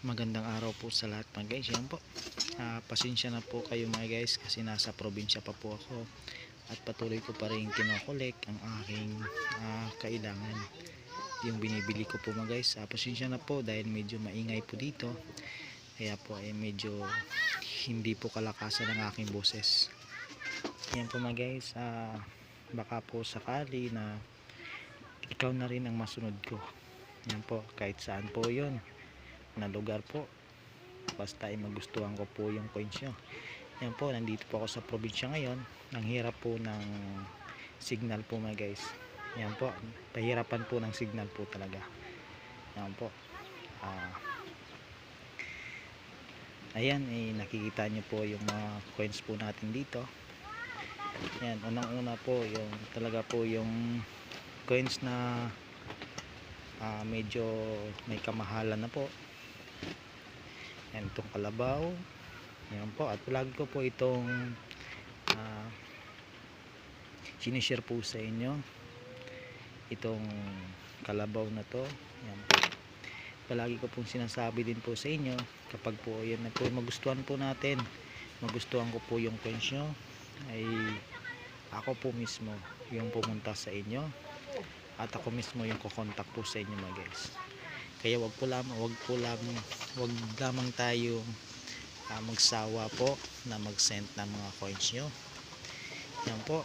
Magandang araw po sa lahat mga guys. Yan po. Pasensya na po kayo mga guys kasi nasa probinsya pa po ako at patuloy ko pa rin kinokolek ang aking kailangan. Yung binibili ko po mga guys. Pasensya na po dahil medyo maingay po dito. Kaya po ay medyo hindi po kalakasan ang aking boses. Yan po mga guys. Baka po sakali na ikaw na rin ang masunod ko. Yan po, kahit saan po yun na lugar po, basta ay magustuhan ko po yung coins nyo. Yan po, nandito po ako sa probinsya ngayon. Ang hirap po ng signal po mga guys. Yan po, pahirapan po ng signal po talaga. Yan po. Ayan, nakikita nyo po yung mga coins po natin dito. Yan, unang una po yung talaga po yung coins na medyo may kamahalan na po. Yan, itong kalabaw. Yan po, at lagi ko po itong sinishare po sa inyo itong kalabaw na to. Yan po, palagi ko pong sinasabi din po sa inyo kapag po yan na po magustuhan po natin, magustuhan ko po yung coins nyo, ay ako po mismo yung pumunta sa inyo at ako mismo yung kukontak po sa inyo mga guys. Kaya wag lamang tayo magsawa po na mag-send ng mga coins nyo. Yan po,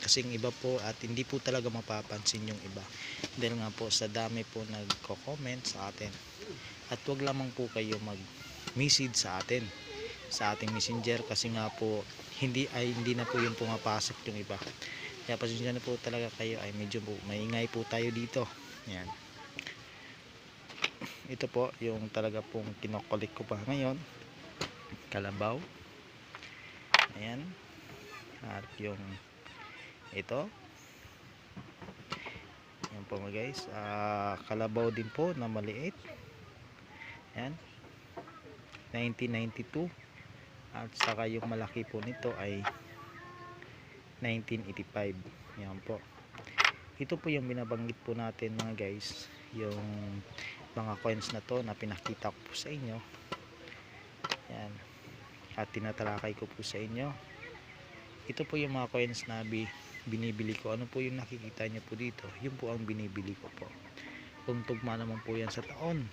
kasing iba po at hindi po talaga mapapansin yung iba dahil nga po sa dami po nagko-comment sa atin. At wag lamang po kayo mag-message sa atin sa ating messenger kasi nga po hindi na po yung pumapasok yung iba. Kaya pasensya na po talaga kayo, ay medyo po maingay po tayo dito. Yan, ito po yung talaga pong kinokolik ko pa ngayon, kalabaw. Ayan, at yung ito, yan po mga guys, kalabaw din po na maliit. Ayan, 1992, at saka yung malaki po nito ay 1985. Yan po, ito po yung binabanggit po natin mga guys, yung mga coins na to na pinakita ko po sa inyo. Yan, at tinatalakay ko po sa inyo. Ito po yung mga coins na binibili ko. Ano po yung nakikita nyo po dito? Yun po ang binibili ko po. Kung tugma naman po yan sa taon,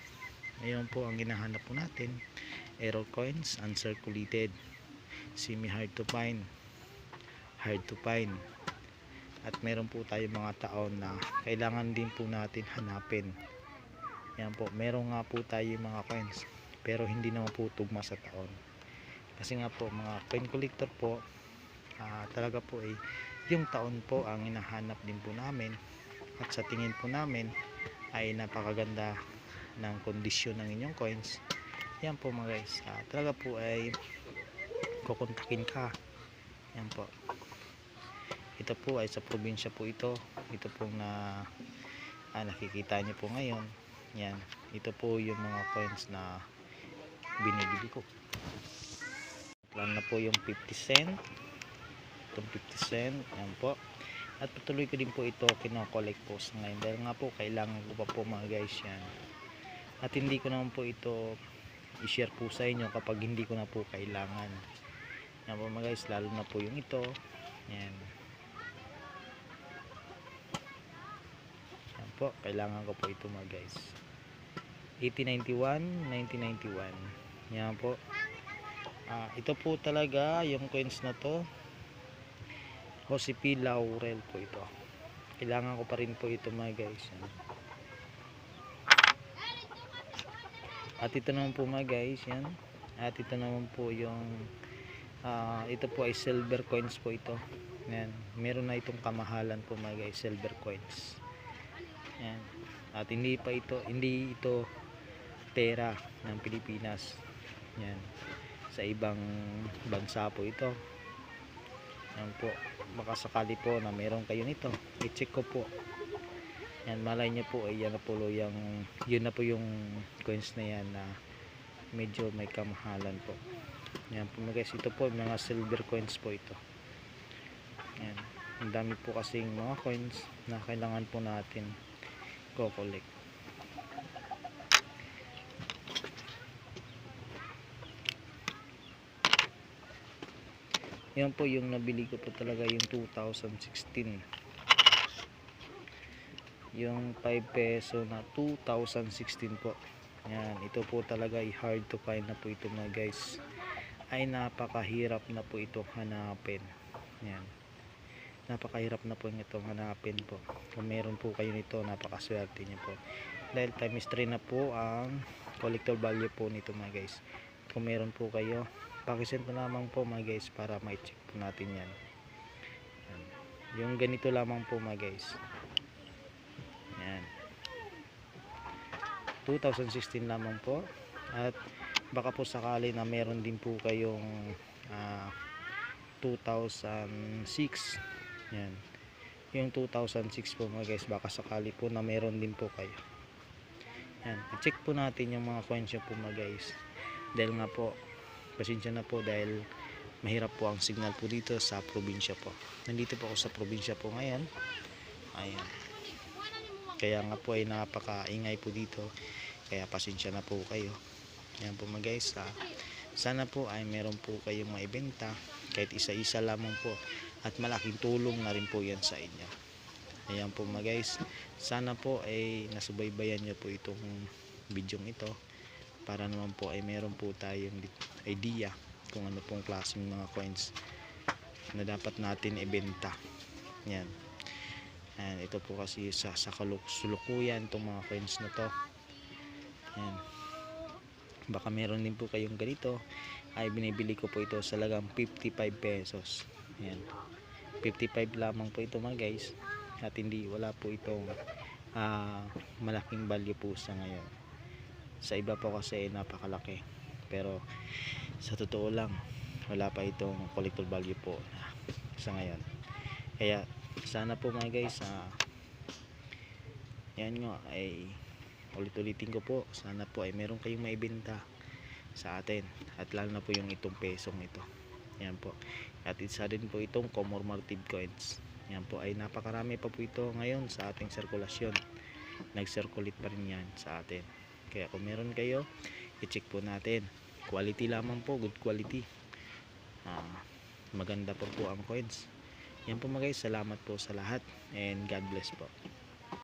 ayun po ang hinahanap po natin. Error coins, uncirculated, semi hard to find, hard to find. At meron po tayo mga taon na kailangan din po natin hanapin. Yan po, meron nga po tayo mga coins pero hindi naman po tugma sa taon. Kasi nga po mga coin collector po, talaga po ay yung taon po ang hinahanap din po namin. At sa tingin po namin ay napakaganda ng kondisyon ng inyong coins. Yan po mga guys, talaga po ay kukontakin ka. Yan po, ito po ay sa probinsya po ito. Ito po na nakikita nyo po ngayon. Yan, ito po yung mga coins na binibili ko. Plan na po yung 50 cent. Itong 50 cent, yan po. At patuloy ko din po ito kinokollect po sa ngayon dahil nga po kailangan ko pa po mga guys yan. At hindi ko naman po ito i-share po sa inyo kapag hindi ko na po kailangan. Yan po mga guys, lalo na po yung ito. Yan, yan po, kailangan ko po ito mga guys. 1891, 1991. Yan po. Ito po talaga yung coins na to. Jose P. Laurel po ito. Kailangan ko pa rin po ito mga guys. Yan. At ito naman po mga guys, yan. At ito naman po yung ito po ay silver coins po ito. Yan. Meron na itong kamahalan po mga guys, silver coins. Yan. At hindi ito pera ng Pilipinas. Yan, sa ibang bansa po ito. Yan po, baka sakali po na meron kayo nito, i-check ko po. Yan, malay nyo po ay yan na po yun na po yung coins na yan na medyo may kamahalan po. Yan po mga guys, ito po mga silver coins po ito. Yan, ang dami po kasing mga coins na kailangan po natin ko-collect. Yan po yung nabili ko po talaga yung 2016. Yung 5 peso na 2016 po. Yan, ito po talaga ay hard to find na po ito mga guys. Ay napakahirap na po itong hanapin. Yan. Napakahirap na po itong hanapin po. Kung meron po kayo nito, napakaswerte niyo po. Dahil times 3 na po ang collector value po nito mga guys. Kung meron po kayo, pakisend po lamang po mga guys para ma-check po natin yan. Yan. Yung ganito lamang po mga guys. Yan. 2016 lamang po. At baka po sakali na meron din po kayong 2006. Yan. Yung 2006 po mga guys, baka sakali po na meron din po kayo. Yan. I-check po natin yung mga coins po mga guys. Dahil nga po, pasensya na po dahil mahirap po ang signal po dito sa probinsya po. Nandito po ako sa probinsya po ngayon. Ayan. Kaya nga po ay napakaingay po dito. Kaya pasensya na po kayo. Ayan po mga guys. Sana po ay meron po kayong maibenta. Kahit isa-isa lamang po. At malaking tulong na rin po yan sa inyo. Ayan po mga guys. Sana po ay nasubaybayan nyo po itong video ito. Para naman po ay meron po tayong idea kung ano pong klaseng mga coins na dapat natin ibenta. Yan. Ayan, ito po kasi sa sulukuyan itong mga coins na to. Yan. Baka meron din po kayong ganito. Ay binibili ko po ito sa lagang 55 pesos. Yan. 55 lamang po ito mga guys. At hindi, wala po itong malaking value po sa ngayon. Sa iba po kasi napakalaki. Pero sa totoo lang, wala pa itong collector value po sa ngayon. Kaya sana po mga guys, yan nga ay ulit-ulitin ko po, sana po ay meron kayong maibenta sa atin. At lalo na po yung itong pesong ito. Yan po. At isa din po itong commemorative coins. Yan po ay napakarami pa po ito ngayon sa ating sirkulasyon. Nag-circulate pa rin yan sa atin. Kaya kung meron kayo, i-check po natin. Quality lamang po, good quality. Maganda po ang coins. Yan po mga guys, salamat po sa lahat and God bless po.